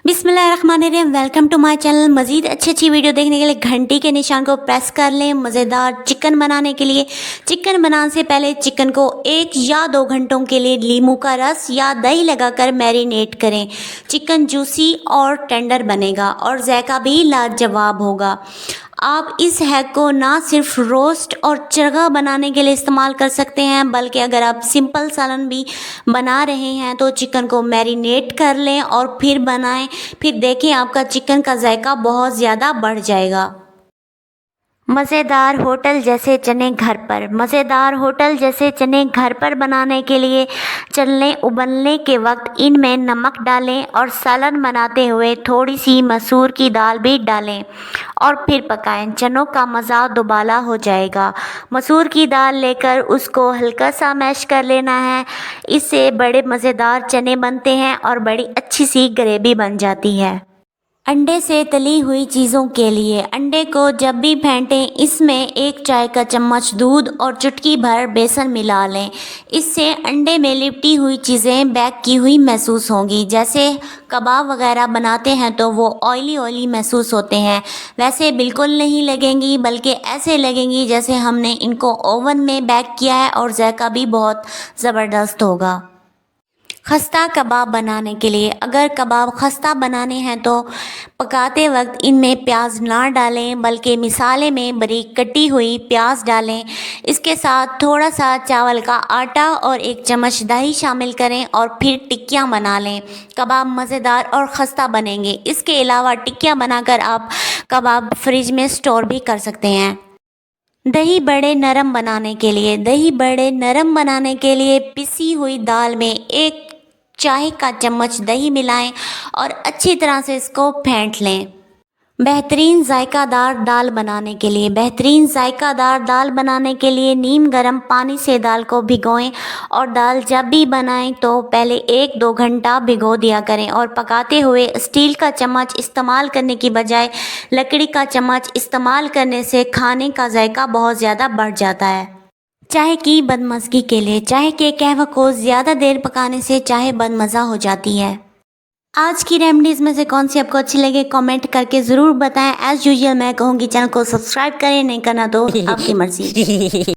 बिस्मिल्लाहिर्रहमानिर्रहीम। Welcome to my channel. मज़ीद अच्छी वीडियो देखने के लिए घंटी के निशान को प्रेस कर लें। मज़ेदार चिकन बनाने के लिए चिकन बनाने से पहले चिकन को 1 या 2 घंटों के लिए नींबू का रस या दही लगाकर मैरिनेट करें। चिकन जूसी और टेंडर बनेगा और जायका भी लाजवाब होगा। आप इस हैक को ना सिर्फ रोस्ट और चरगा बनाने के लिए इस्तेमाल कर सकते हैं, बल्कि अगर आप सिंपल सालन भी बना रहे हैं तो चिकन को मैरिनेट कर लें और फिर बनाएं। फिर देखें आपका चिकन का जायका बहुत ज़्यादा बढ़ जाएगा। मज़ेदार होटल जैसे चने घर पर बनाने के लिए चने उबलने के वक्त इनमें नमक डालें और सालन बनाते हुए थोड़ी सी मसूर की दाल भी डालें और फिर पकाएं। चनों का मज़ा दुबाला हो जाएगा। मसूर की दाल लेकर उसको हल्का सा मैश कर लेना है। इससे बड़े मज़ेदार चने बनते हैं और बड़ी अच्छी सी ग्रेवी बन जाती है। अंडे से तली हुई चीज़ों के लिए अंडे को जब भी फेंटें इसमें 1 चाय का चम्मच दूध और चुटकी भर बेसन मिला लें। इससे अंडे में लिपटी हुई चीज़ें बेक की हुई महसूस होंगी। जैसे कबाब वगैरह बनाते हैं तो वो ऑयली महसूस होते हैं, वैसे बिल्कुल नहीं लगेंगी, बल्कि ऐसे लगेंगी जैसे हमने इनको ओवन में बेक किया है और जायका भी बहुत ज़बरदस्त होगा। खस्ता कबाब बनाने के लिए अगर कबाब खस्ता बनाने हैं तो पकाते वक्त इनमें प्याज ना डालें, बल्कि मिसाले में बारीक कटी हुई प्याज डालें। इसके साथ थोड़ा सा चावल का आटा और 1 चम्मच दही शामिल करें और फिर टिक्कियाँ बना लें। कबाब मज़ेदार और खस्ता बनेंगे। इसके अलावा टिक्कियाँ बनाकर आप कबाब फ्रिज में स्टोर भी कर सकते हैं। दही बड़े नरम बनाने के लिए पिसी हुई दाल में 1 चाय का चम्मच दही मिलाएं और अच्छी तरह से इसको फेंट लें। बेहतरीन जायकादार दाल बनाने के लिए नीम गर्म पानी से दाल को भिगोएं और दाल जब भी बनाएं तो पहले 1-2 घंटा भिगो दिया करें और पकाते हुए स्टील का चम्मच इस्तेमाल करने की बजाय लकड़ी का चम्मच इस्तेमाल करने से खाने का जायका बहुत ज़्यादा बढ़ जाता है। चाय की बदमज़गी के लिए चाय के कहवा को ज़्यादा देर पकाने से चाय बदमज़ा हो जाती है। आज की रेमेडीज़ में से कौन सी आपको अच्छी लगे कमेंट करके ज़रूर बताएं। एज़ यूजुअल मैं कहूँगी चैनल को सब्सक्राइब करें, नहीं करना तो आपकी मर्ज़ी।